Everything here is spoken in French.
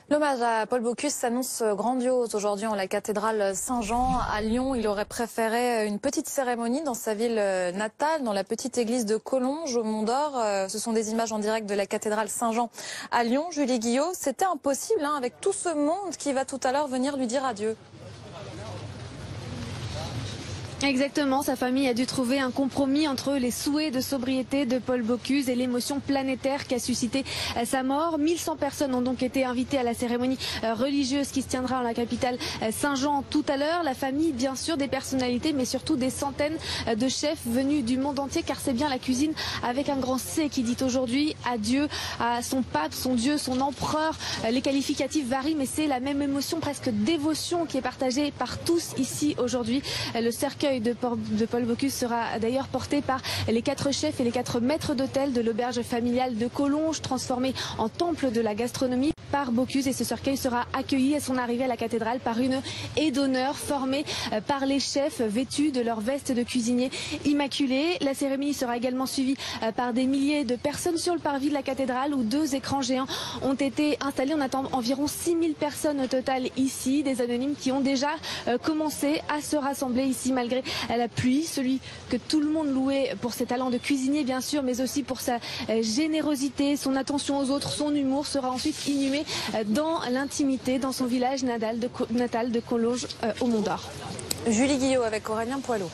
L'hommage à Paul Bocuse s'annonce grandiose aujourd'hui en la cathédrale Saint-Jean à Lyon. Il aurait préféré une petite cérémonie dans sa ville natale, dans la petite église de Collonges au Mont d'Or. Ce sont des images en direct de la cathédrale Saint-Jean à Lyon. Julie Guillot, c'était impossible avec tout ce monde qui va tout à l'heure venir lui dire adieu. Exactement, sa famille a dû trouver un compromis entre les souhaits de sobriété de Paul Bocuse et l'émotion planétaire qu'a suscité sa mort. 1100 personnes ont donc été invitées à la cérémonie religieuse qui se tiendra en la capitale Saint-Jean tout à l'heure. La famille, bien sûr, des personnalités, mais surtout des centaines de chefs venus du monde entier, car c'est bien la cuisine avec un grand C qui dit aujourd'hui adieu à son pape, son dieu, son empereur. Les qualificatifs varient, mais c'est la même émotion, presque dévotion, qui est partagée par tous ici aujourd'hui. Le cercueil de Paul Bocuse sera d'ailleurs porté par les 4 chefs et les 4 maîtres d'hôtel de l'auberge familiale de Collonges, transformé en temple de la gastronomie par Bocuse, et ce cercueil sera accueilli à son arrivée à la cathédrale par une haie d'honneur formée par les chefs vêtus de leur veste de cuisinier immaculée. La cérémonie sera également suivie par des milliers de personnes sur le parvis de la cathédrale où 2 écrans géants ont été installés. On attend environ 6000 personnes au total ici, des anonymes qui ont déjà commencé à se rassembler ici malgré la pluie. Celui que tout le monde louait pour ses talents de cuisinier bien sûr, mais aussi pour sa générosité, son attention aux autres, son humour, sera ensuite inhumé dans l'intimité, dans son village natal de Collonges au Mont d'Or. Julie Guillot avec Aurélien Poilot.